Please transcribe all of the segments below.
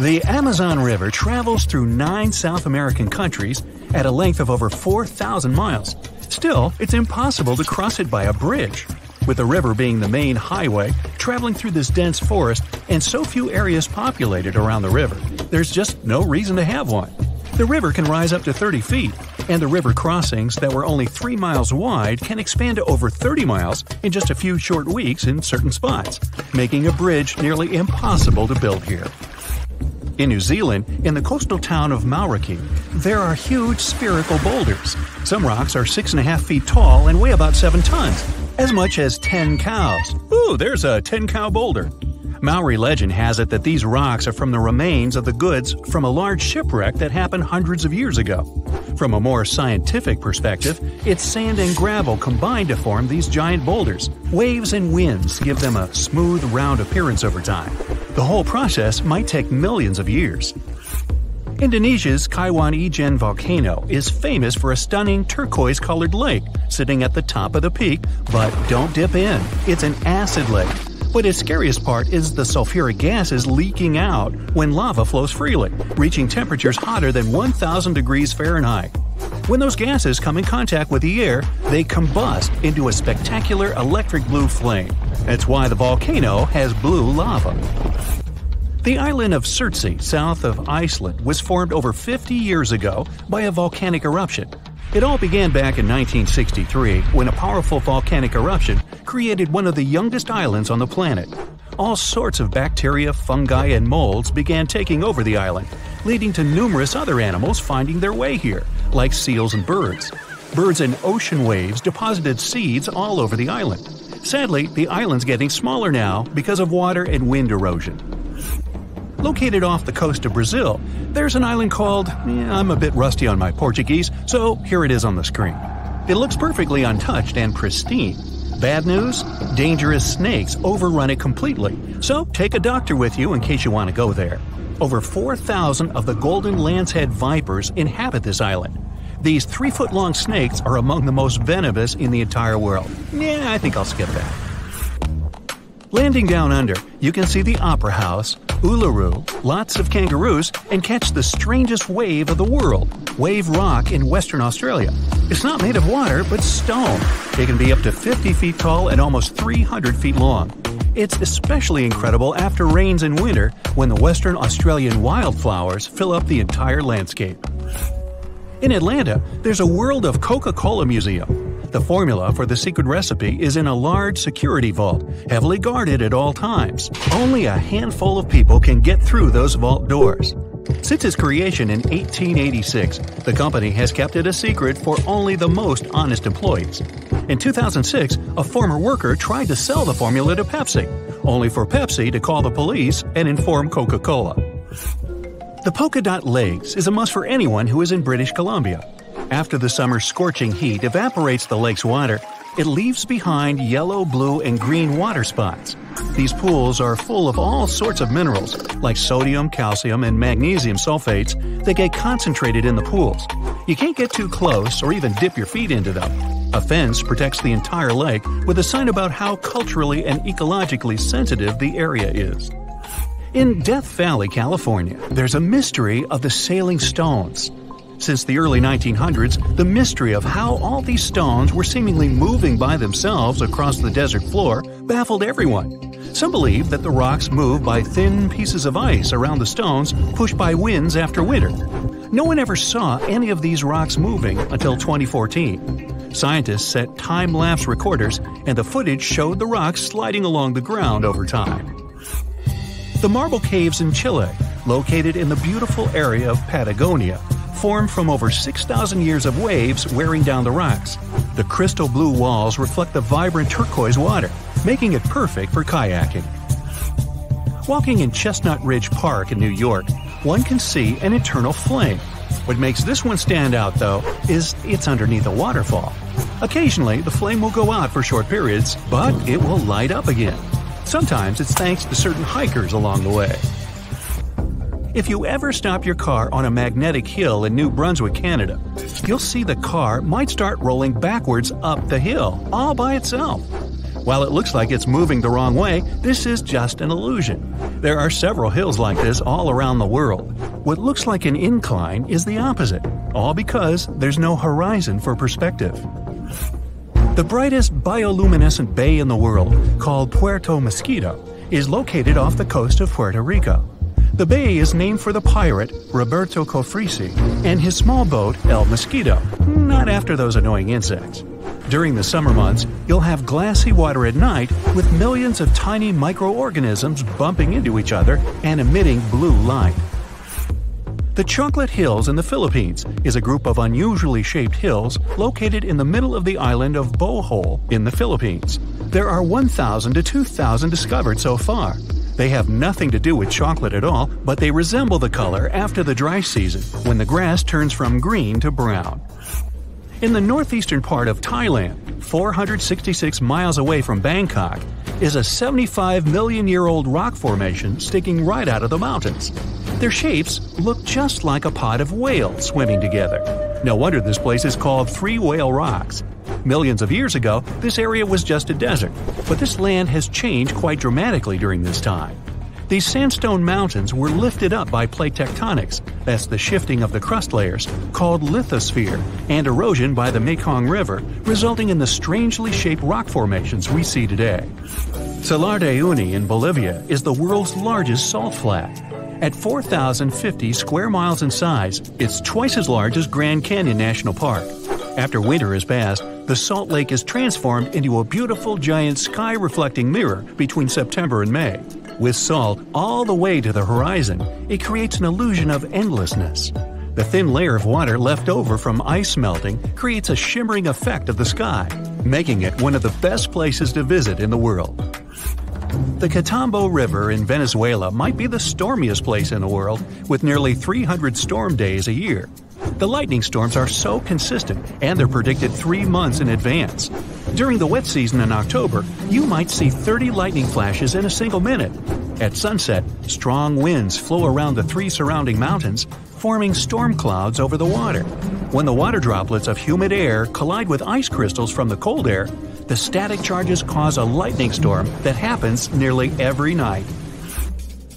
The Amazon River travels through 9 South American countries at a length of over 4,000 miles. Still, it's impossible to cross it by a bridge. With the river being the main highway, traveling through this dense forest, and so few areas populated around the river, there's just no reason to have one. The river can rise up to 30 feet, and the river crossings that were only 3 miles wide can expand to over 30 miles in just a few short weeks in certain spots, making a bridge nearly impossible to build here. In New Zealand, in the coastal town of Mauriki, there are huge spherical boulders. Some rocks are 6.5 feet tall and weigh about 7 tons, as much as 10 cows. Ooh, there's a 10-cow boulder. Maori legend has it that these rocks are from the remains of the goods from a large shipwreck that happened hundreds of years ago. From a more scientific perspective, it's sand and gravel combined to form these giant boulders. Waves and winds give them a smooth, round appearance over time. The whole process might take millions of years. Indonesia's Kaiwan Ijen volcano is famous for a stunning turquoise-colored lake sitting at the top of the peak, but don't dip in. It's an acid lake. But its scariest part is the sulfuric gases leaking out when lava flows freely, reaching temperatures hotter than 1,000 degrees Fahrenheit. When those gases come in contact with the air, they combust into a spectacular electric blue flame. That's why the volcano has blue lava. The island of Surtsey, south of Iceland, was formed over 50 years ago by a volcanic eruption. It all began back in 1963 when a powerful volcanic eruption created one of the youngest islands on the planet. All sorts of bacteria, fungi, and molds began taking over the island, leading to numerous other animals finding their way here, like seals and birds. Birds and ocean waves deposited seeds all over the island. Sadly, the island's getting smaller now because of water and wind erosion. Located off the coast of Brazil, there's an island called… I'm a bit rusty on my Portuguese, so here it is on the screen. It looks perfectly untouched and pristine. Bad news? Dangerous snakes overrun it completely, so take a doctor with you in case you want to go there. Over 4,000 of the golden lancehead vipers inhabit this island. These 3-foot-long snakes are among the most venomous in the entire world. I think I'll skip that. Landing down under, you can see the Opera House, Uluru, lots of kangaroos, and catch the strangest wave of the world, Wave Rock in Western Australia. It's not made of water, but stone. It can be up to 50 feet tall and almost 300 feet long. It's especially incredible after rains in winter when the Western Australian wildflowers fill up the entire landscape. In Atlanta, there's a World of Coca-Cola museum. The formula for the secret recipe is in a large security vault, heavily guarded at all times. Only a handful of people can get through those vault doors. Since its creation in 1886, the company has kept it a secret for only the most honest employees. In 2006, a former worker tried to sell the formula to Pepsi, only for Pepsi to call the police and inform Coca-Cola. The Polka Dot Lakes is a must for anyone who is in British Columbia. After the summer's scorching heat evaporates the lake's water, it leaves behind yellow, blue, and green water spots. These pools are full of all sorts of minerals, like sodium, calcium, and magnesium sulfates that get concentrated in the pools. You can't get too close or even dip your feet into them. A fence protects the entire lake with a sign about how culturally and ecologically sensitive the area is. In Death Valley, California, there's a mystery of the sailing stones. Since the early 1900s, the mystery of how all these stones were seemingly moving by themselves across the desert floor baffled everyone. Some believe that the rocks move by thin pieces of ice around the stones pushed by winds after winter. No one ever saw any of these rocks moving until 2014. Scientists set time-lapse recorders, and the footage showed the rocks sliding along the ground over time. The Marble Caves in Chile, located in the beautiful area of Patagonia, formed from over 6,000 years of waves wearing down the rocks. The crystal blue walls reflect the vibrant turquoise water, making it perfect for kayaking. Walking in Chestnut Ridge Park in New York, one can see an eternal flame. What makes this one stand out, though, is it's underneath a waterfall. Occasionally, the flame will go out for short periods, but it will light up again. Sometimes it's thanks to certain hikers along the way. If you ever stop your car on a magnetic hill in New Brunswick, Canada, you'll see the car might start rolling backwards up the hill, all by itself. While it looks like it's moving the wrong way, this is just an illusion. There are several hills like this all around the world. What looks like an incline is the opposite, all because there's no horizon for perspective. The brightest bioluminescent bay in the world, called Puerto Mosquito, is located off the coast of Puerto Rico. The bay is named for the pirate Roberto Cofresi and his small boat El Mosquito, not after those annoying insects. During the summer months, you'll have glassy water at night with millions of tiny microorganisms bumping into each other and emitting blue light. The Chocolate Hills in the Philippines is a group of unusually shaped hills located in the middle of the island of Bohol in the Philippines. There are 1,000 to 2,000 discovered so far. They have nothing to do with chocolate at all, but they resemble the color after the dry season, when the grass turns from green to brown. In the northeastern part of Thailand, 466 miles away from Bangkok, is a 75-million-year-old rock formation sticking right out of the mountains. Their shapes look just like a pod of whales swimming together. No wonder this place is called Three Whale Rocks. Millions of years ago, this area was just a desert, but this land has changed quite dramatically during this time. These sandstone mountains were lifted up by plate tectonics, that's the shifting of the crust layers, called lithosphere, and erosion by the Mekong River, resulting in the strangely shaped rock formations we see today. Salar de Uyuni in Bolivia is the world's largest salt flat. At 4,050 square miles in size, it's twice as large as Grand Canyon National Park. After winter has passed, the salt lake is transformed into a beautiful giant sky-reflecting mirror between September and May. With salt all the way to the horizon, it creates an illusion of endlessness. The thin layer of water left over from ice melting creates a shimmering effect of the sky, making it one of the best places to visit in the world. The Catatumbo River in Venezuela might be the stormiest place in the world, with nearly 300 storm days a year. The lightning storms are so consistent, and they're predicted 3 months in advance. During the wet season in October, you might see 30 lightning flashes in a single minute. At sunset, strong winds flow around the 3 surrounding mountains, forming storm clouds over the water. When the water droplets of humid air collide with ice crystals from the cold air, the static charges cause a lightning storm that happens nearly every night.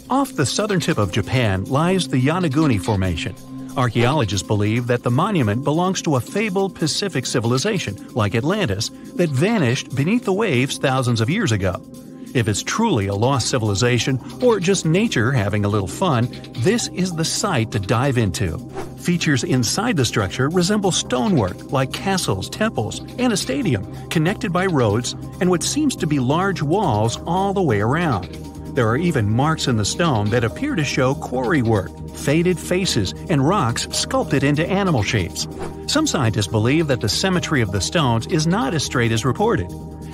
Off the southern tip of Japan lies the Yonaguni Formation. Archaeologists believe that the monument belongs to a fabled Pacific civilization, like Atlantis, that vanished beneath the waves thousands of years ago. If it's truly a lost civilization, or just nature having a little fun, this is the site to dive into. Features inside the structure resemble stonework like castles, temples, and a stadium, connected by roads and what seems to be large walls all the way around. There are even marks in the stone that appear to show quarry work, faded faces, and rocks sculpted into animal shapes. Some scientists believe that the symmetry of the stones is not as straight as reported.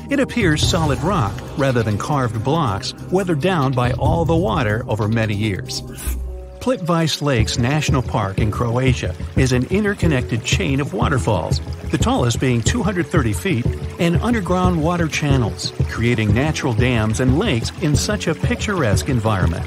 It appears solid rock rather than carved blocks, weathered down by all the water over many years. Plitvice Lakes National Park in Croatia is an interconnected chain of waterfalls, the tallest being 230 feet, and underground water channels, creating natural dams and lakes in such a picturesque environment.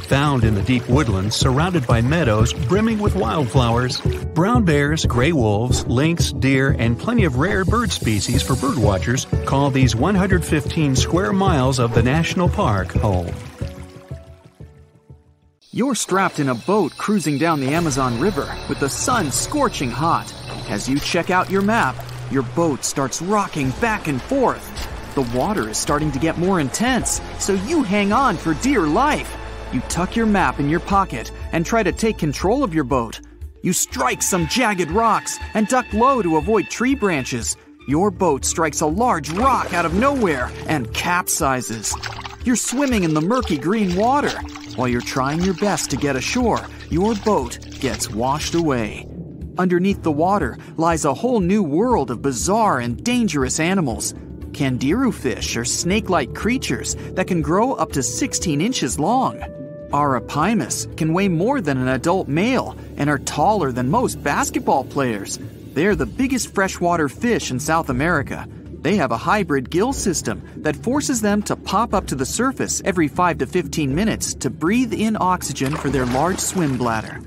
Found in the deep woodlands surrounded by meadows brimming with wildflowers, brown bears, gray wolves, lynx, deer, and plenty of rare bird species for birdwatchers call these 115 square miles of the national park home. You're strapped in a boat cruising down the Amazon River with the sun scorching hot. As you check out your map, your boat starts rocking back and forth. The water is starting to get more intense, so you hang on for dear life. You tuck your map in your pocket and try to take control of your boat. You strike some jagged rocks and duck low to avoid tree branches. Your boat strikes a large rock out of nowhere and capsizes. You're swimming in the murky green water. While you're trying your best to get ashore, your boat gets washed away. Underneath the water lies a whole new world of bizarre and dangerous animals. Candiru fish are snake-like creatures that can grow up to 16 inches long. Arapimus can weigh more than an adult male and are taller than most basketball players. They're the biggest freshwater fish in South America. They have a hybrid gill system that forces them to pop up to the surface every 5 to 15 minutes to breathe in oxygen for their large swim bladder.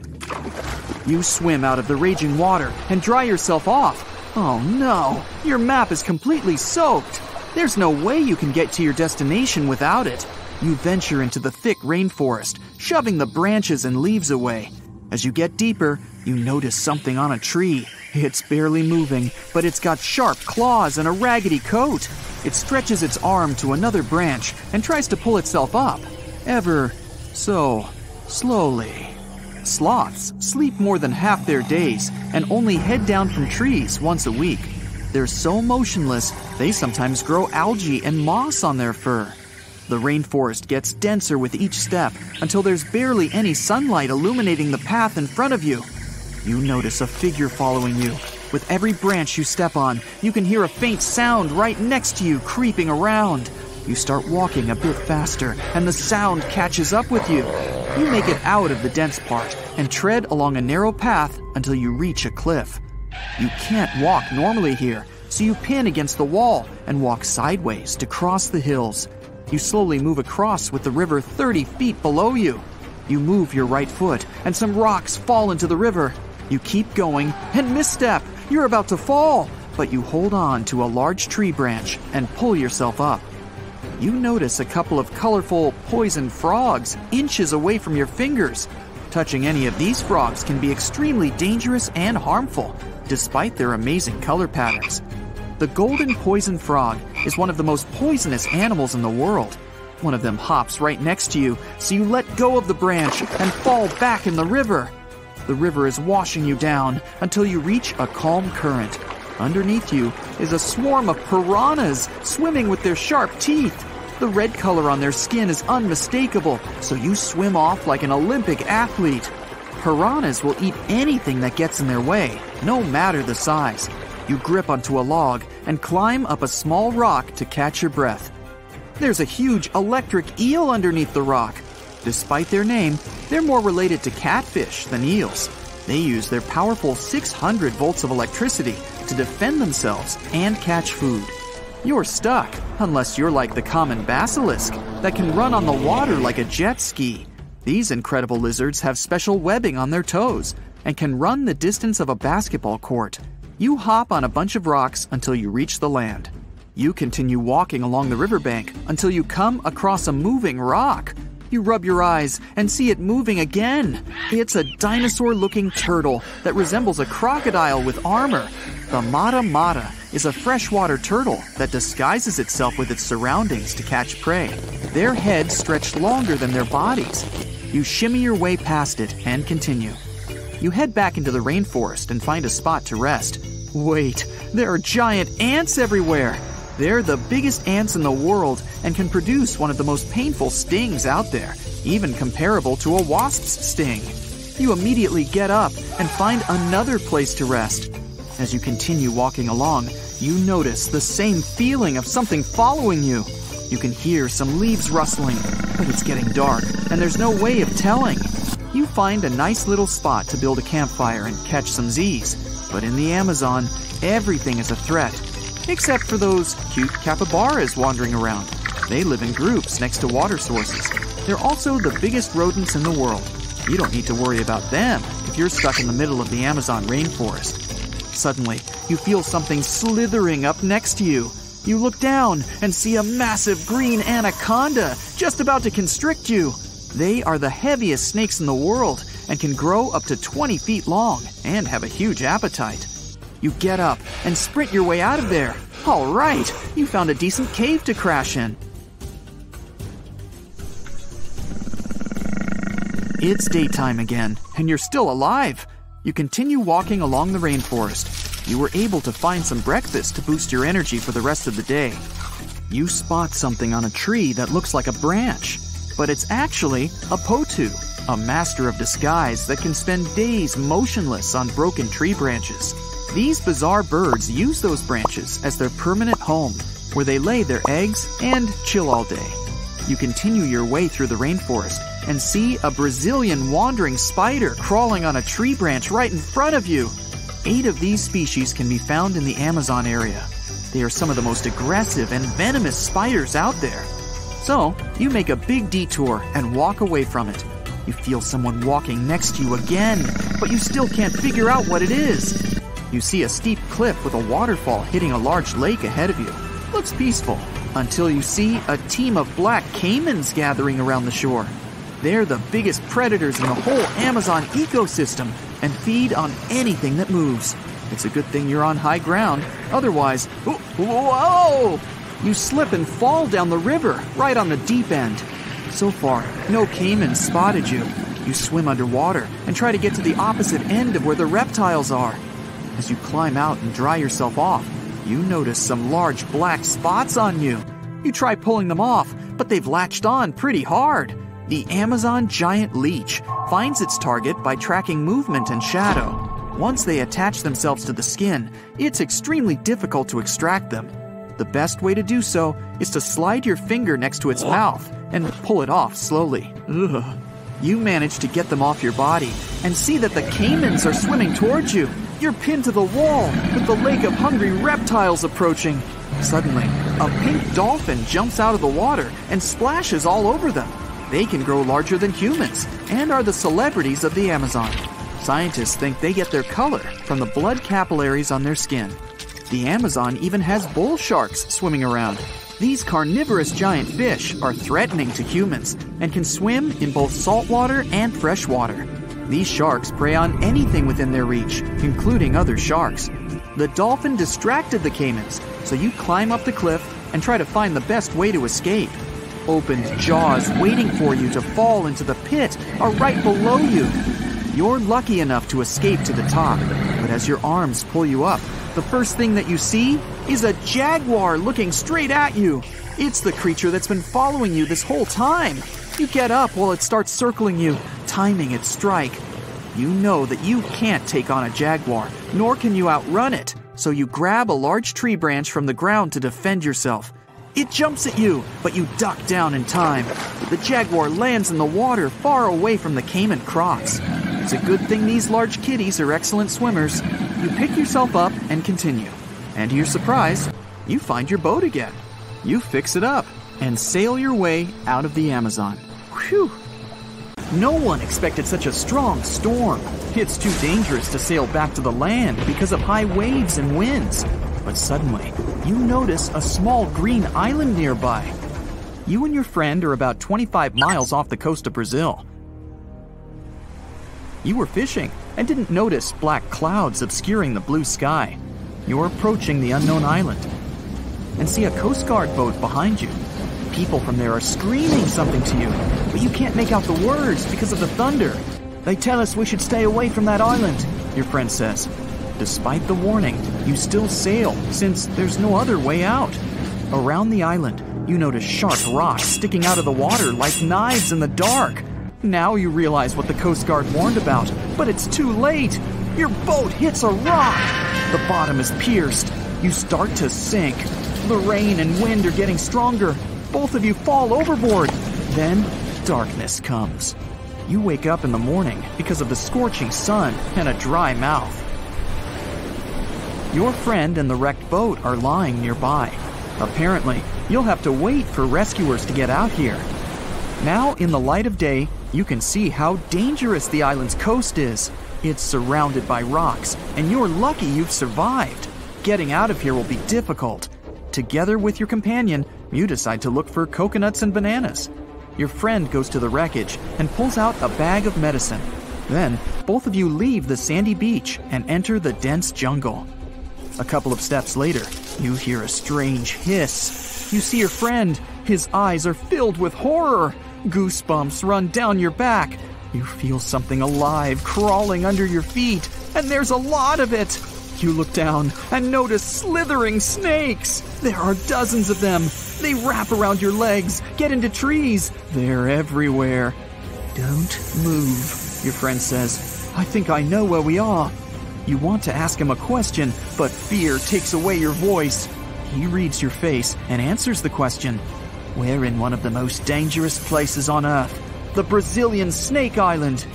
You swim out of the raging water and dry yourself off. Oh no, your map is completely soaked. There's no way you can get to your destination without it. You venture into the thick rainforest, shoving the branches and leaves away. As you get deeper, you notice something on a tree. It's barely moving, but it's got sharp claws and a raggedy coat. It stretches its arm to another branch and tries to pull itself up, ever so slowly. Sloths sleep more than half their days and only head down from trees once a week. They're so motionless, they sometimes grow algae and moss on their fur. The rainforest gets denser with each step until there's barely any sunlight illuminating the path in front of you. You notice a figure following you. With every branch you step on, you can hear a faint sound right next to you creeping around. You start walking a bit faster, and the sound catches up with you. You make it out of the dense part and tread along a narrow path until you reach a cliff. You can't walk normally here, so you pin against the wall and walk sideways to cross the hills. You slowly move across with the river 30 feet below you. You move your right foot, and some rocks fall into the river. You keep going and misstep. You're about to fall, but you hold on to a large tree branch and pull yourself up. You notice a couple of colorful poison frogs inches away from your fingers. Touching any of these frogs can be extremely dangerous and harmful, despite their amazing color patterns. The golden poison frog is one of the most poisonous animals in the world. One of them hops right next to you, so you let go of the branch and fall back in the river. The river is washing you down until you reach a calm current. Underneath you is a swarm of piranhas swimming with their sharp teeth. The red color on their skin is unmistakable, so you swim off like an Olympic athlete. Piranhas will eat anything that gets in their way, no matter the size. You grip onto a log and climb up a small rock to catch your breath. There's a huge electric eel underneath the rock. Despite their name, they're more related to catfish than eels. They use their powerful 600 volts of electricity to defend themselves and catch food. You're stuck, unless you're like the common basilisk that can run on the water like a jet ski. These incredible lizards have special webbing on their toes and can run the distance of a basketball court. You hop on a bunch of rocks until you reach the land. You continue walking along the riverbank until you come across a moving rock. You rub your eyes and see it moving again. It's a dinosaur-looking turtle that resembles a crocodile with armor. The mata mata is a freshwater turtle that disguises itself with its surroundings to catch prey. Their heads stretch longer than their bodies. You shimmy your way past it and continue. You head back into the rainforest and find a spot to rest. Wait, there are giant ants everywhere. They're the biggest ants in the world and can produce one of the most painful stings out there, even comparable to a wasp's sting. You immediately get up and find another place to rest. As you continue walking along, you notice the same feeling of something following you. You can hear some leaves rustling, but it's getting dark and there's no way of telling. You find a nice little spot to build a campfire and catch some Z's. But in the Amazon, everything is a threat. Except for those cute capybaras wandering around. They live in groups next to water sources. They're also the biggest rodents in the world. You don't need to worry about them if you're stuck in the middle of the Amazon rainforest. Suddenly, you feel something slithering up next to you. You look down and see a massive green anaconda just about to constrict you. They are the heaviest snakes in the world and can grow up to 20 feet long and have a huge appetite. You get up and sprint your way out of there. All right, you found a decent cave to crash in. It's daytime again, and you're still alive. You continue walking along the rainforest. You were able to find some breakfast to boost your energy for the rest of the day. You spot something on a tree that looks like a branch, but it's actually a potu, a master of disguise that can spend days motionless on broken tree branches. These bizarre birds use those branches as their permanent home, where they lay their eggs and chill all day. You continue your way through the rainforest and see a Brazilian wandering spider crawling on a tree branch right in front of you. 8 of these species can be found in the Amazon area. They are some of the most aggressive and venomous spiders out there. So, you make a big detour and walk away from it. You feel someone walking next to you again, but you still can't figure out what it is. You see a steep cliff with a waterfall hitting a large lake ahead of you. looks peaceful until you see a team of black caimans gathering around the shore. They're the biggest predators in the whole Amazon ecosystem and feed on anything that moves. It's a good thing you're on high ground, otherwise, whoa! You slip and fall down the river right on the deep end. So far, no caimans spotted you. You swim underwater and try to get to the opposite end of where the reptiles are. As you climb out and dry yourself off, you notice some large black spots on you. You try pulling them off, but they've latched on pretty hard. The Amazon giant leech finds its target by tracking movement and shadow. Once they attach themselves to the skin, it's extremely difficult to extract them. The best way to do so is to slide your finger next to its mouth and pull it off slowly. Ugh. You manage to get them off your body and see that the caimans are swimming towards you. You're pinned to the wall with the lake of hungry reptiles approaching. Suddenly, a pink dolphin jumps out of the water and splashes all over them. They can grow larger than humans and are the celebrities of the Amazon. Scientists think they get their color from the blood capillaries on their skin. The Amazon even has bull sharks swimming around. These carnivorous giant fish are threatening to humans and can swim in both saltwater and freshwater. These sharks prey on anything within their reach, including other sharks. The dolphin distracted the caimans, so you climb up the cliff and try to find the best way to escape. Opened jaws waiting for you to fall into the pit are right below you. You're lucky enough to escape to the top, but as your arms pull you up, the first thing that you see is a jaguar looking straight at you. It's the creature that's been following you this whole time. You get up while it starts circling you, timing its strike. You know that you can't take on a jaguar, nor can you outrun it, so you grab a large tree branch from the ground to defend yourself. It jumps at you, but you duck down in time. The jaguar lands in the water far away from the caiman crocs. It's a good thing these large kitties are excellent swimmers. You pick yourself up and continue. And to your surprise, you find your boat again. You fix it up and sail your way out of the Amazon. Whew! No one expected such a strong storm. It's too dangerous to sail back to the land because of high waves and winds. But suddenly, you notice a small green island nearby. You and your friend are about 25 miles off the coast of Brazil. You were fishing and didn't notice black clouds obscuring the blue sky. You're approaching the unknown island and see a Coast Guard boat behind you. People from there are screaming something to you, but you can't make out the words because of the thunder. They tell us we should stay away from that island, your friend says. Despite the warning, you still sail since there's no other way out. Around the island, you notice sharp rocks sticking out of the water like knives in the dark. Now you realize what the Coast Guard warned about, but it's too late. Your boat hits a rock. The bottom is pierced. You start to sink. The rain and wind are getting stronger. Both of you fall overboard. Then darkness comes. You wake up in the morning because of the scorching sun and a dry mouth. Your friend and the wrecked boat are lying nearby. Apparently, you'll have to wait for rescuers to get out here. Now, in the light of day, you can see how dangerous the island's coast is. It's surrounded by rocks, and you're lucky you've survived. Getting out of here will be difficult. Together with your companion, you decide to look for coconuts and bananas. Your friend goes to the wreckage and pulls out a bag of medicine. Then, both of you leave the sandy beach and enter the dense jungle. A couple of steps later, you hear a strange hiss. You see your friend. His eyes are filled with horror. Goosebumps run down your back. You feel something alive crawling under your feet, and there's a lot of it. You look down and notice slithering snakes. There are dozens of them. They wrap around your legs, get into trees. They're everywhere. Don't move, your friend says. I think I know where we are. You want to ask him a question, but fear takes away your voice. He reads your face and answers the question. We're in one of the most dangerous places on Earth, the Brazilian Snake Island.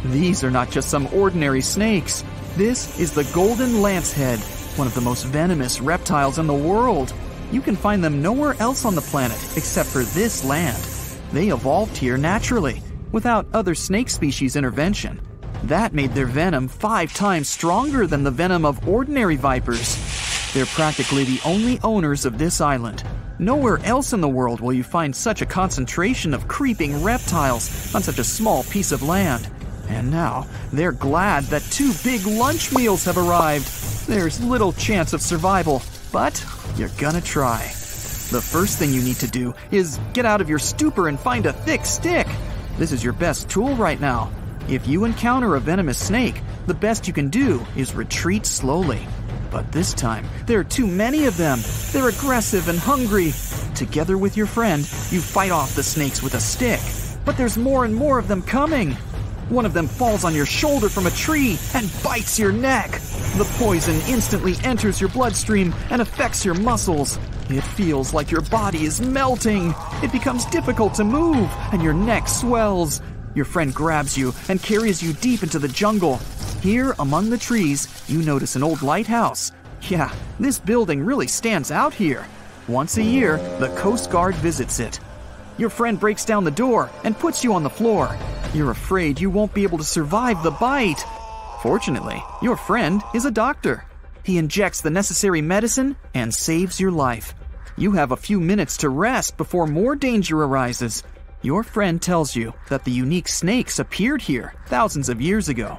These are not just some ordinary snakes. This is the golden lancehead, one of the most venomous reptiles in the world. You can find them nowhere else on the planet except for this land. They evolved here naturally, without other snake species intervention. That made their venom 5 times stronger than the venom of ordinary vipers. They're practically the only owners of this island. Nowhere else in the world will you find such a concentration of creeping reptiles on such a small piece of land. And now, they're glad that 2 big lunch meals have arrived. There's little chance of survival, but you're gonna try. The first thing you need to do is get out of your stupor and find a thick stick. This is your best tool right now. If you encounter a venomous snake, the best you can do is retreat slowly. But this time, there are too many of them. They're aggressive and hungry. Together with your friend, you fight off the snakes with a stick. But there's more and more of them coming. One of them falls on your shoulder from a tree and bites your neck. The poison instantly enters your bloodstream and affects your muscles. It feels like your body is melting. It becomes difficult to move, and your neck swells. Your friend grabs you and carries you deep into the jungle. Here, among the trees, you notice an old lighthouse. Yeah, this building really stands out here. Once a year, the Coast Guard visits it. Your friend breaks down the door and puts you on the floor. You're afraid you won't be able to survive the bite. Fortunately, your friend is a doctor. He injects the necessary medicine and saves your life. You have a few minutes to rest before more danger arises. Your friend tells you that the unique snakes appeared here thousands of years ago.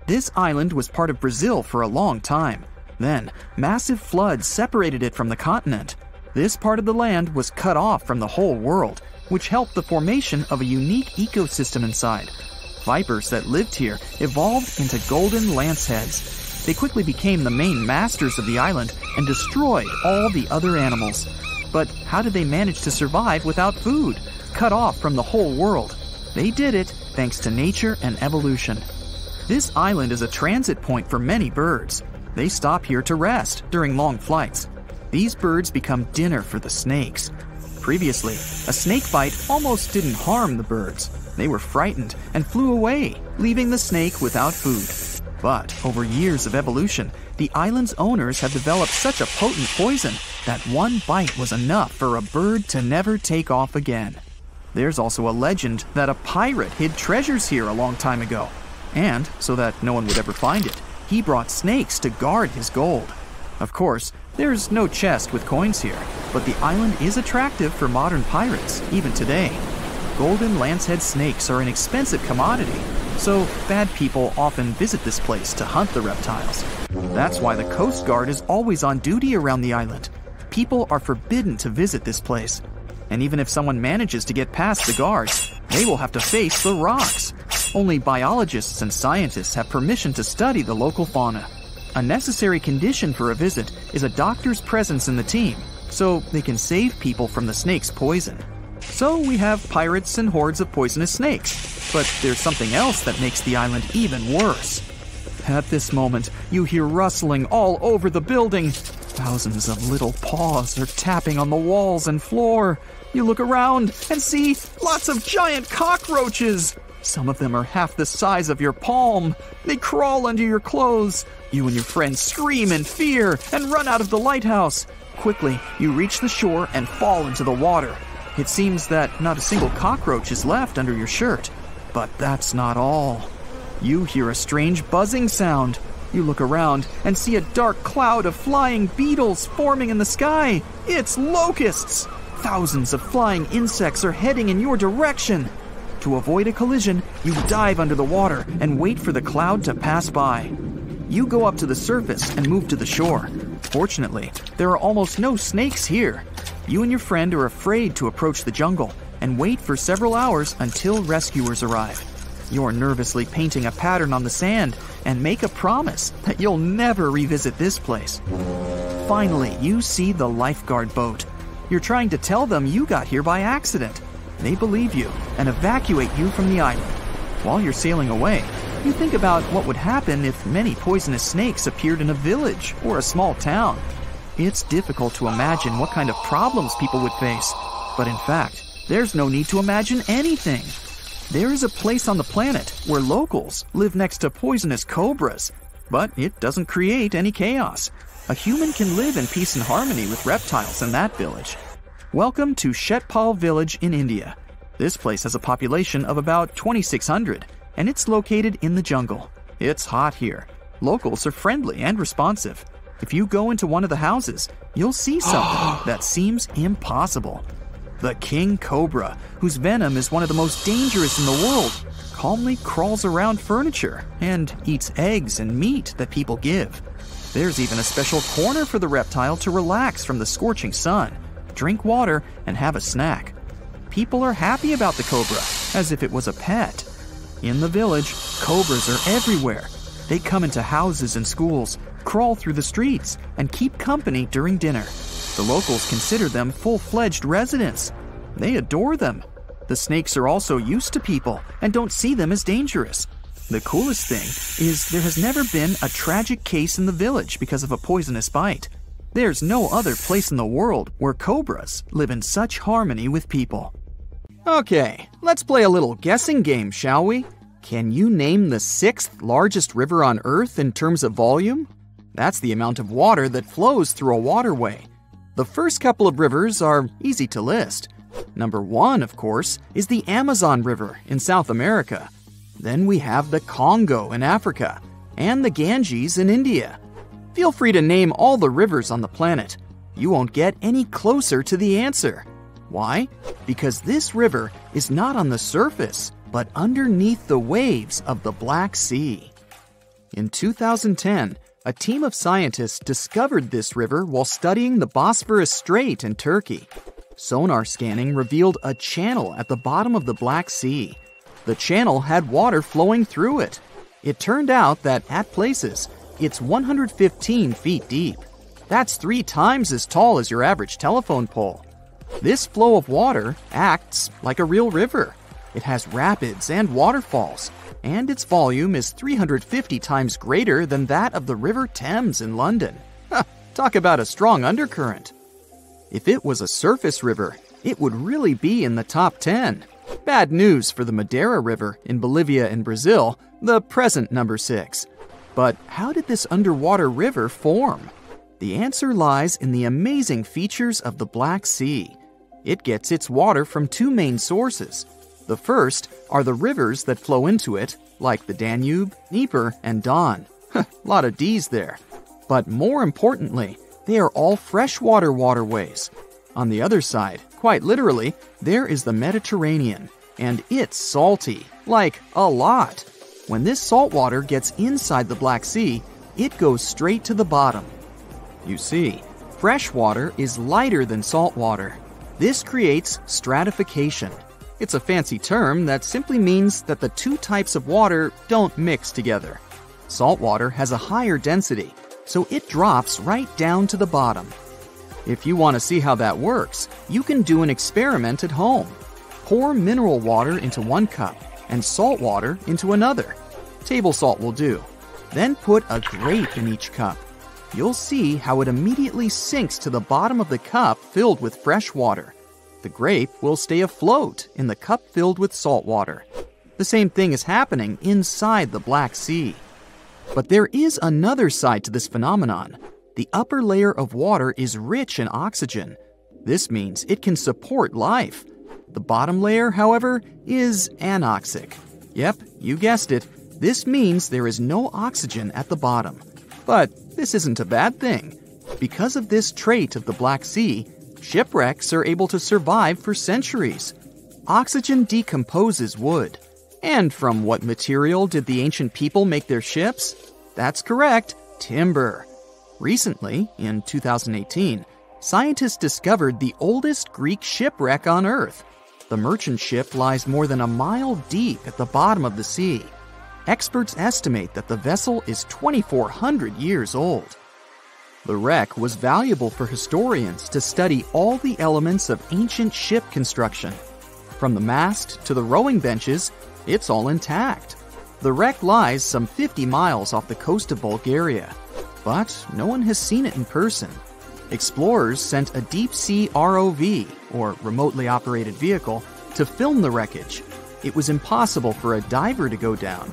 This island was part of Brazil for a long time. Then, massive floods separated it from the continent. This part of the land was cut off from the whole world, which helped the formation of a unique ecosystem inside. Vipers that lived here evolved into golden lanceheads. They quickly became the main masters of the island and destroyed all the other animals. But how did they manage to survive without food, cut off from the whole world? They did it thanks to nature and evolution. This island is a transit point for many birds. They stop here to rest during long flights. These birds become dinner for the snakes. Previously, a snake bite almost didn't harm the birds. They were frightened and flew away, leaving the snake without food. But over years of evolution, the island's owners have developed such a potent poison that one bite was enough for a bird to never take off again. There's also a legend that a pirate hid treasures here a long time ago. And, so that no one would ever find it, he brought snakes to guard his gold. Of course, there's no chest with coins here, but the island is attractive for modern pirates, even today. Golden lancehead snakes are an expensive commodity, so bad people often visit this place to hunt the reptiles. That's why the Coast Guard is always on duty around the island. People are forbidden to visit this place. And even if someone manages to get past the guards, they will have to face the rocks. Only biologists and scientists have permission to study the local fauna. A necessary condition for a visit is a doctor's presence in the team, so they can save people from the snake's poison. So we have pirates and hordes of poisonous snakes, but there's something else that makes the island even worse. At this moment, you hear rustling all over the building. Thousands of little paws are tapping on the walls and floor. You look around and see lots of giant cockroaches. Some of them are half the size of your palm. They crawl under your clothes. You and your friends scream in fear and run out of the lighthouse. Quickly, you reach the shore and fall into the water. It seems that not a single cockroach is left under your shirt. But that's not all. You hear a strange buzzing sound. You look around and see a dark cloud of flying beetles forming in the sky. It's locusts! Thousands of flying insects are heading in your direction. To avoid a collision, you dive under the water and wait for the cloud to pass by. You go up to the surface and move to the shore. Fortunately, there are almost no snakes here. You and your friend are afraid to approach the jungle and wait for several hours until rescuers arrive. You're nervously painting a pattern on the sand and make a promise that you'll never revisit this place. Finally, you see the lifeguard boat. You're trying to tell them you got here by accident. They believe you and evacuate you from the island. While you're sailing away, you think about what would happen if many poisonous snakes appeared in a village or a small town. It's difficult to imagine what kind of problems people would face. But in fact, there's no need to imagine anything. There is a place on the planet where locals live next to poisonous cobras, but it doesn't create any chaos. A human can live in peace and harmony with reptiles in that village. Welcome to Shetpal village in India. This place has a population of about 2,600, and it's located in the jungle. It's hot here. Locals are friendly and responsive. If you go into one of the houses, you'll see something that seems impossible. The king cobra, whose venom is one of the most dangerous in the world, calmly crawls around furniture and eats eggs and meat that people give. There's even a special corner for the reptile to relax from the scorching sun, drink water, and have a snack. People are happy about the cobra, as if it was a pet. In the village, cobras are everywhere. They come into houses and schools, crawl through the streets, and keep company during dinner. The locals consider them full-fledged residents. They adore them. The snakes are also used to people and don't see them as dangerous. The coolest thing is there has never been a tragic case in the village because of a poisonous bite. There's no other place in the world where cobras live in such harmony with people. Okay, let's play a little guessing game, shall we? Can you name the 6th largest river on Earth in terms of volume? That's the amount of water that flows through a waterway. The first couple of rivers are easy to list. Number 1, of course, is the Amazon River in South America. Then we have the Congo in Africa, and the Ganges in India. Feel free to name all the rivers on the planet. You won't get any closer to the answer. Why? Because this river is not on the surface, but underneath the waves of the Black Sea. In 2010, a team of scientists discovered this river while studying the Bosphorus Strait in Turkey. Sonar scanning revealed a channel at the bottom of the Black Sea. The channel had water flowing through it. It turned out that at places, it's 115 feet deep. That's 3 times as tall as your average telephone pole. This flow of water acts like a real river. It has rapids and waterfalls, and its volume is 350 times greater than that of the River Thames in London. Talk about a strong undercurrent. If it was a surface river, it would really be in the top 10. Bad news for the Madeira River in Bolivia and Brazil, the present number 6. But how did this underwater river form? The answer lies in the amazing features of the Black Sea. It gets its water from 2 main sources. The first are the rivers that flow into it, like the Danube, Dnieper, and Don. Lot of D's there. But more importantly, they are all freshwater waterways. On the other side, quite literally, there is the Mediterranean, and it's salty, like a lot. When this salt water gets inside the Black Sea, it goes straight to the bottom. You see, fresh water is lighter than salt water. This creates stratification. It's a fancy term that simply means that the 2 types of water don't mix together. Salt water has a higher density, so it drops right down to the bottom. If you want to see how that works, you can do an experiment at home. Pour mineral water into 1 cup and salt water into another. Table salt will do. Then put a grape in each cup. You'll see how it immediately sinks to the bottom of the cup filled with fresh water. The grape will stay afloat in the cup filled with salt water. The same thing is happening inside the Black Sea. But there is another side to this phenomenon. The upper layer of water is rich in oxygen. This means it can support life. The bottom layer, however, is anoxic. Yep, you guessed it. This means there is no oxygen at the bottom. But this isn't a bad thing. Because of this trait of the Black Sea, shipwrecks are able to survive for centuries. Oxygen decomposes wood. And from what material did the ancient people make their ships? That's correct, timber. Recently, in 2018, scientists discovered the oldest Greek shipwreck on Earth. The merchant ship lies more than a mile deep at the bottom of the sea. Experts estimate that the vessel is 2,400 years old. The wreck was valuable for historians to study all the elements of ancient ship construction. From the mast to the rowing benches, it's all intact. The wreck lies some 50 miles off the coast of Bulgaria, but no one has seen it in person. Explorers sent a deep-sea ROV, or remotely operated vehicle, to film the wreckage. It was impossible for a diver to go down.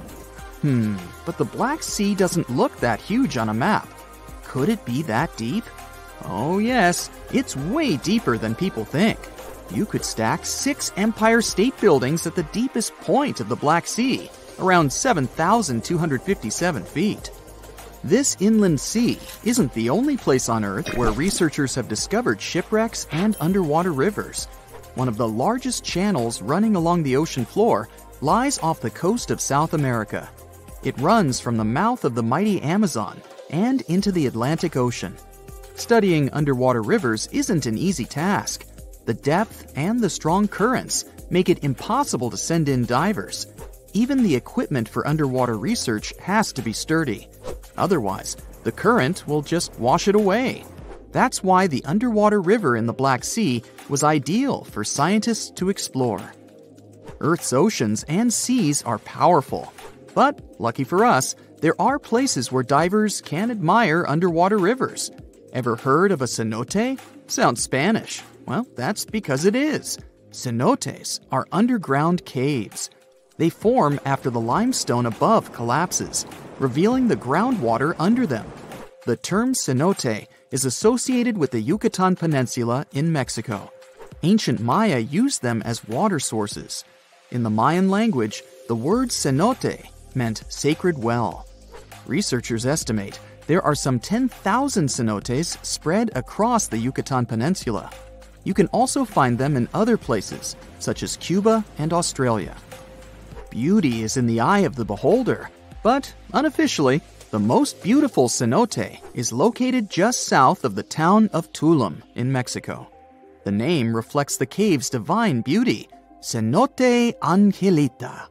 But the Black Sea doesn't look that huge on a map. Could it be that deep? Oh yes, it's way deeper than people think. You could stack 6 Empire State Buildings at the deepest point of the Black Sea, around 7,257 feet. This inland sea isn't the only place on Earth where researchers have discovered shipwrecks and underwater rivers. One of the largest channels running along the ocean floor lies off the coast of South America. It runs from the mouth of the mighty Amazon and into the Atlantic Ocean. Studying underwater rivers isn't an easy task. The depth and the strong currents make it impossible to send in divers. Even the equipment for underwater research has to be sturdy. Otherwise, the current will just wash it away. That's why the underwater river in the Black Sea was ideal for scientists to explore. Earth's oceans and seas are powerful. But, lucky for us, there are places where divers can admire underwater rivers. Ever heard of a cenote? Sounds Spanish. Well, that's because it is. Cenotes are underground caves. They form after the limestone above collapses, revealing the groundwater under them. The term cenote is associated with the Yucatan Peninsula in Mexico. Ancient Maya used them as water sources. In the Mayan language, the word cenote meant sacred well. Researchers estimate there are some 10,000 cenotes spread across the Yucatan Peninsula. You can also find them in other places, such as Cuba and Australia. Beauty is in the eye of the beholder, but unofficially, the most beautiful cenote is located just south of the town of Tulum in Mexico. The name reflects the cave's divine beauty, Cenote Angelita.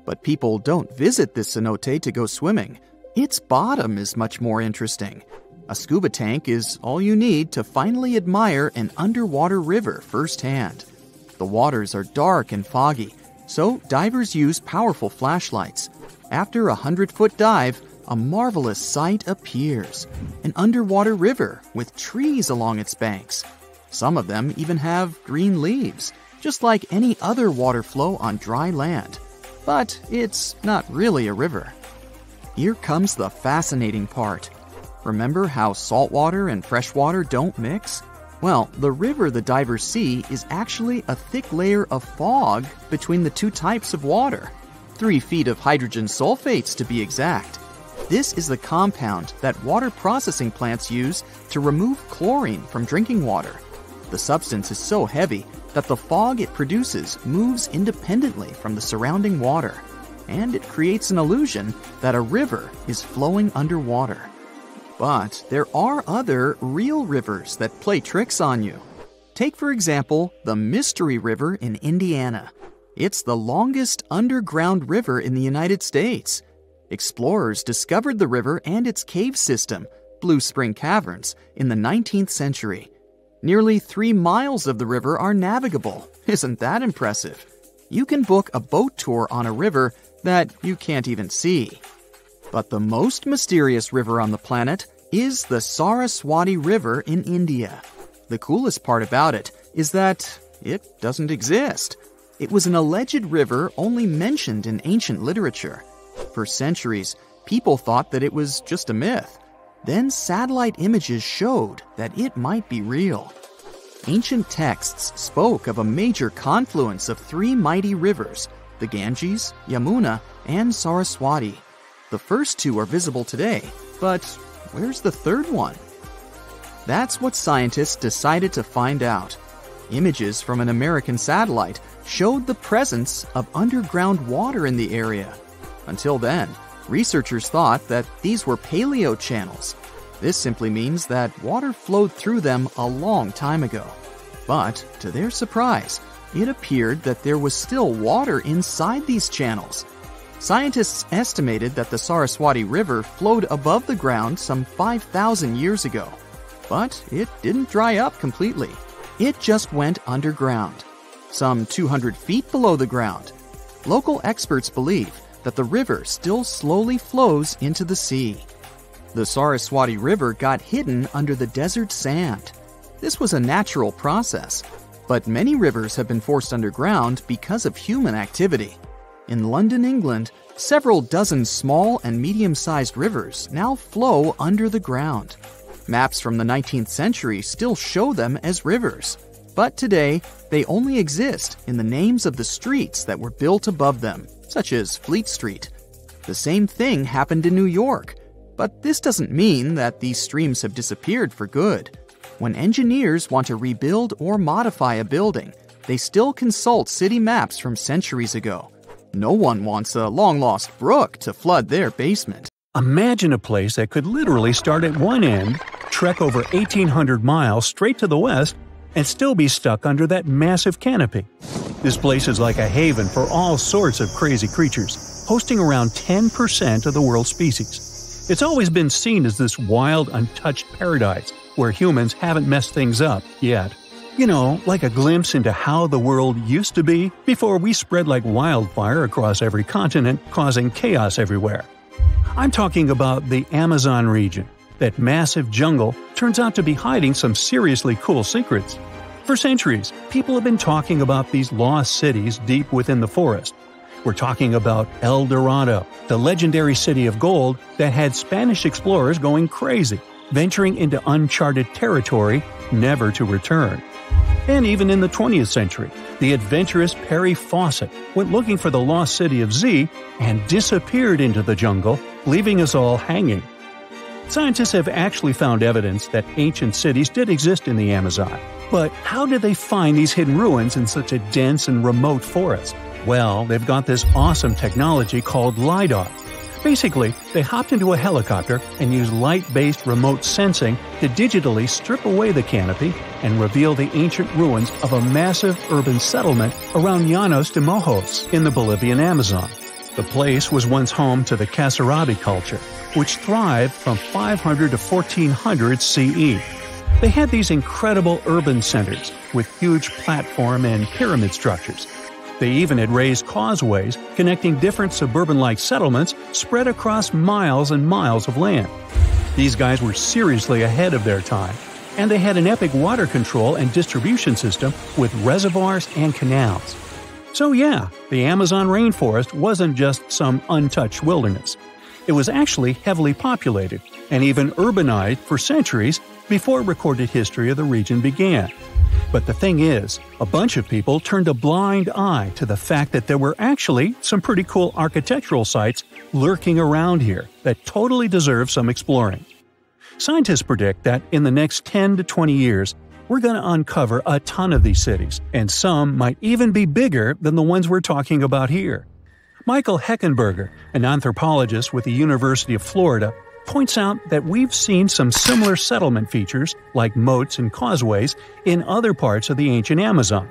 But people don't visit this cenote to go swimming. Its bottom is much more interesting. A scuba tank is all you need to finally admire an underwater river firsthand. The waters are dark and foggy, so divers use powerful flashlights. After a 100-foot dive, a marvelous sight appears. An underwater river with trees along its banks. Some of them even have green leaves, just like any other water flow on dry land. But it's not really a river. Here comes the fascinating part. Remember how saltwater and freshwater don't mix? Well, the river the divers see is actually a thick layer of fog between the two types of water. 3 feet of hydrogen sulfates, to be exact. This is the compound that water processing plants use to remove chlorine from drinking water. The substance is so heavy that the fog it produces moves independently from the surrounding water, and it creates an illusion that a river is flowing underwater. But there are other real rivers that play tricks on you. Take, for example, the Mystery River in Indiana. It's the longest underground river in the United States. Explorers discovered the river and its cave system, Blue Spring Caverns, in the 19th century. Nearly 3 miles of the river are navigable. Isn't that impressive? You can book a boat tour on a river that you can't even see. But the most mysterious river on the planet is the Saraswati River in India. The coolest part about it is that it doesn't exist. It was an alleged river only mentioned in ancient literature. For centuries, people thought that it was just a myth. Then satellite images showed that it might be real. Ancient texts spoke of a major confluence of 3 mighty rivers, the Ganges, Yamuna, and Saraswati. The first 2 are visible today, but where's the third one? That's what scientists decided to find out. Images from an American satellite showed the presence of underground water in the area. Until then, researchers thought that these were paleo channels. This simply means that water flowed through them a long time ago. But, to their surprise, it appeared that there was still water inside these channels. Scientists estimated that the Saraswati River flowed above the ground some 5,000 years ago. But it didn't dry up completely. It just went underground, some 200 feet below the ground. Local experts believe that the river still slowly flows into the sea. The Saraswati River got hidden under the desert sand. This was a natural process, but many rivers have been forced underground because of human activity. In London, England, several dozen small and medium-sized rivers now flow under the ground. Maps from the 19th century still show them as rivers, but today they only exist in the names of the streets that were built above them, such as Fleet Street. The same thing happened in New York. But this doesn't mean that these streams have disappeared for good. When engineers want to rebuild or modify a building, they still consult city maps from centuries ago. No one wants a long-lost brook to flood their basement. Imagine a place that could literally start at one end, trek over 1,800 miles straight to the west, and still be stuck under that massive canopy. This place is like a haven for all sorts of crazy creatures, hosting around 10% of the world's species. It's always been seen as this wild, untouched paradise where humans haven't messed things up yet. You know, like a glimpse into how the world used to be before we spread like wildfire across every continent, causing chaos everywhere. I'm talking about the Amazon region. That massive jungle turns out to be hiding some seriously cool secrets. For centuries, people have been talking about these lost cities deep within the forest. We're talking about El Dorado, the legendary city of gold that had Spanish explorers going crazy, venturing into uncharted territory, never to return. And even in the 20th century, the adventurous Perry Fawcett went looking for the lost city of Z and disappeared into the jungle, leaving us all hanging. Scientists have actually found evidence that ancient cities did exist in the Amazon. But how did they find these hidden ruins in such a dense and remote forest? Well, they've got this awesome technology called LiDAR. Basically, they hopped into a helicopter and used light-based remote sensing to digitally strip away the canopy and reveal the ancient ruins of a massive urban settlement around Llanos de Mojos in the Bolivian Amazon. The place was once home to the Kasarabi culture, which thrived from 500 to 1400 CE. They had these incredible urban centers with huge platform and pyramid structures. They even had raised causeways connecting different suburban-like settlements spread across miles and miles of land. These guys were seriously ahead of their time, and they had an epic water control and distribution system with reservoirs and canals. So yeah, the Amazon rainforest wasn't just some untouched wilderness. It was actually heavily populated and even urbanized for centuries before recorded history of the region began. But the thing is, a bunch of people turned a blind eye to the fact that there were actually some pretty cool architectural sites lurking around here that totally deserve some exploring. Scientists predict that in the next 10 to 20 years, we're going to uncover a ton of these cities, and some might even be bigger than the ones we're talking about here. Michael Heckenberger, an anthropologist with the University of Florida, points out that we've seen some similar settlement features, like moats and causeways, in other parts of the ancient Amazon.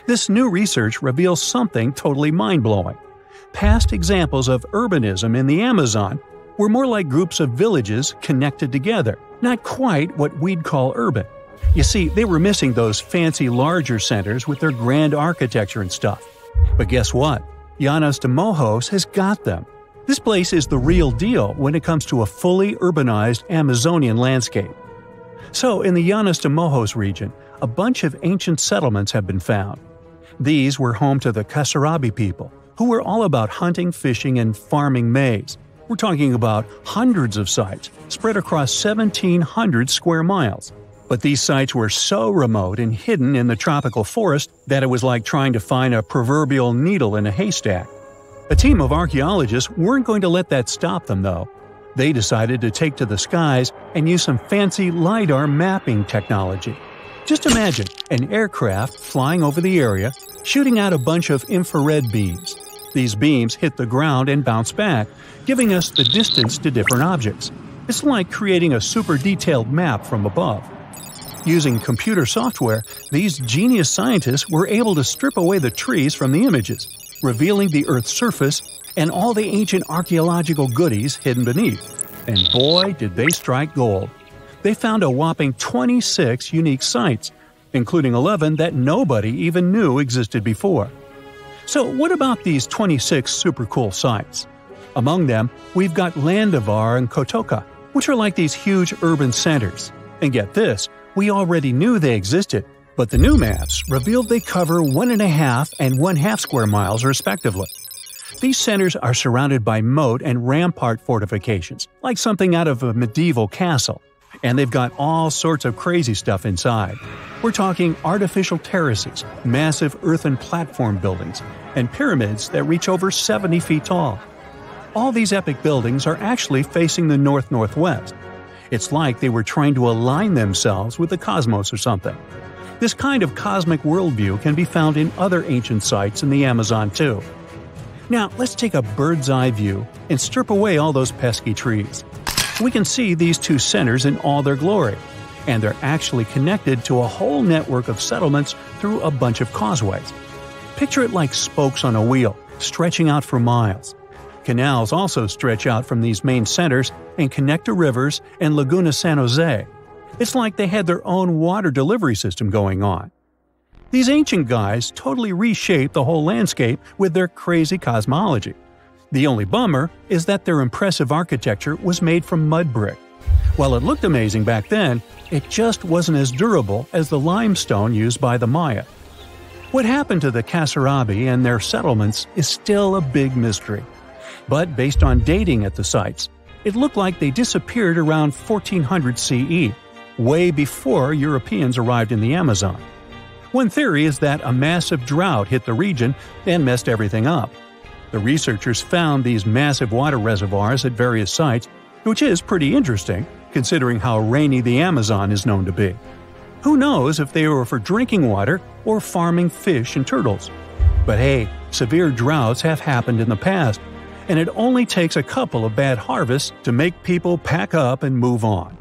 This new research reveals something totally mind-blowing. Past examples of urbanism in the Amazon were more like groups of villages connected together, not quite what we'd call urban. You see, they were missing those fancy larger centers with their grand architecture and stuff. But guess what? Llanos de Mojos has got them. This place is the real deal when it comes to a fully urbanized Amazonian landscape. So, in the Llanos de Mojos region, a bunch of ancient settlements have been found. These were home to the Kasarabi people, who were all about hunting, fishing, and farming maize. We're talking about hundreds of sites, spread across 1,700 square miles. But these sites were so remote and hidden in the tropical forest that it was like trying to find a proverbial needle in a haystack. A team of archaeologists weren't going to let that stop them, though. They decided to take to the skies and use some fancy LiDAR mapping technology. Just imagine an aircraft flying over the area, shooting out a bunch of infrared beams. These beams hit the ground and bounce back, giving us the distance to different objects. It's like creating a super detailed map from above. Using computer software, these genius scientists were able to strip away the trees from the images, revealing the Earth's surface and all the ancient archaeological goodies hidden beneath. And boy, did they strike gold. They found a whopping 26 unique sites, including 11 that nobody even knew existed before. So what about these 26 super cool sites? Among them, we've got Landivar and Kotoka, which are like these huge urban centers. And get this, we already knew they existed, but the new maps revealed they cover 1.5 and 1/2 square miles respectively. These centers are surrounded by moat and rampart fortifications, like something out of a medieval castle, and they've got all sorts of crazy stuff inside. We're talking artificial terraces, massive earthen platform buildings, and pyramids that reach over 70 feet tall. All these epic buildings are actually facing the north-northwest. It's like they were trying to align themselves with the cosmos or something. This kind of cosmic worldview can be found in other ancient sites in the Amazon too. Now, let's take a bird's eye view and strip away all those pesky trees. We can see these two centers in all their glory, and they're actually connected to a whole network of settlements through a bunch of causeways. Picture it like spokes on a wheel, stretching out for miles. Canals also stretch out from these main centers and connect to rivers and Laguna San Jose. It's like they had their own water delivery system going on. These ancient guys totally reshaped the whole landscape with their crazy cosmology. The only bummer is that their impressive architecture was made from mud brick. While it looked amazing back then, it just wasn't as durable as the limestone used by the Maya. What happened to the Kasarabi and their settlements is still a big mystery. But based on dating at the sites, it looked like they disappeared around 1400 CE, way before Europeans arrived in the Amazon. One theory is that a massive drought hit the region and messed everything up. The researchers found these massive water reservoirs at various sites, which is pretty interesting, considering how rainy the Amazon is known to be. Who knows if they were for drinking water or farming fish and turtles? But hey, severe droughts have happened in the past, and it only takes a couple of bad harvests to make people pack up and move on.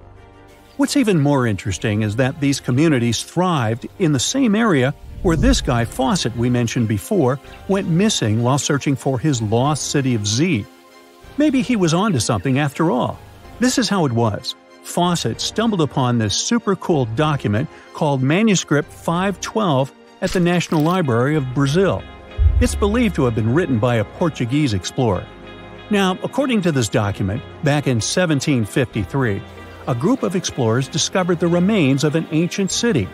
What's even more interesting is that these communities thrived in the same area where this guy Fawcett we mentioned before went missing while searching for his lost city of Z. Maybe he was onto something after all. This is how it was. Fawcett stumbled upon this super cool document called Manuscript 512 at the National Library of Brazil. It's believed to have been written by a Portuguese explorer. Now, according to this document, back in 1753, a group of explorers discovered the remains of an ancient city.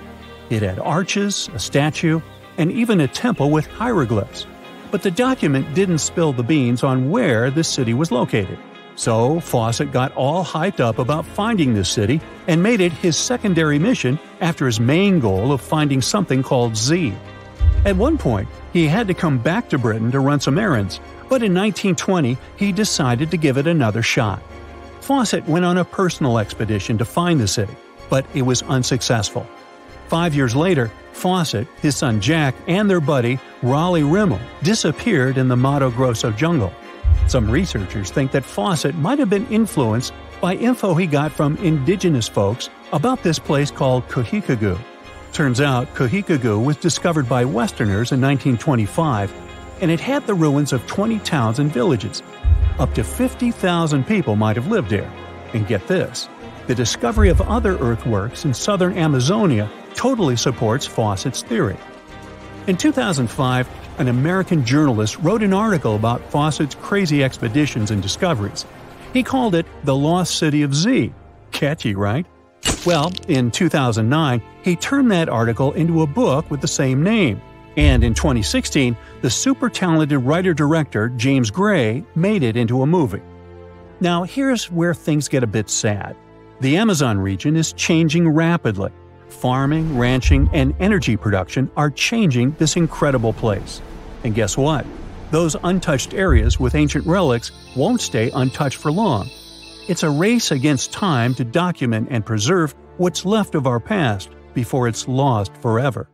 It had arches, a statue, and even a temple with hieroglyphs. But the document didn't spill the beans on where this city was located. So Fawcett got all hyped up about finding this city and made it his secondary mission after his main goal of finding something called Z. At one point, he had to come back to Britain to run some errands, but in 1920 he decided to give it another shot. Fawcett went on a personal expedition to find the city, but it was unsuccessful. 5 years later, Fawcett, his son Jack, and their buddy Raleigh Rimmel disappeared in the Mato Grosso jungle. Some researchers think that Fawcett might have been influenced by info he got from indigenous folks about this place called Cujicagú. Turns out Cujicagú was discovered by Westerners in 1925, and it had the ruins of 20 towns and villages. Up to 50,000 people might have lived here. And get this, the discovery of other earthworks in southern Amazonia totally supports Fawcett's theory. In 2005, an American journalist wrote an article about Fawcett's crazy expeditions and discoveries. He called it The Lost City of Z. Catchy, right? Well, in 2009, he turned that article into a book with the same name. And in 2016, the super talented writer-director James Gray made it into a movie. Now, here's where things get a bit sad. The Amazon region is changing rapidly. Farming, ranching, and energy production are changing this incredible place. And guess what? Those untouched areas with ancient relics won't stay untouched for long. It's a race against time to document and preserve what's left of our past before it's lost forever.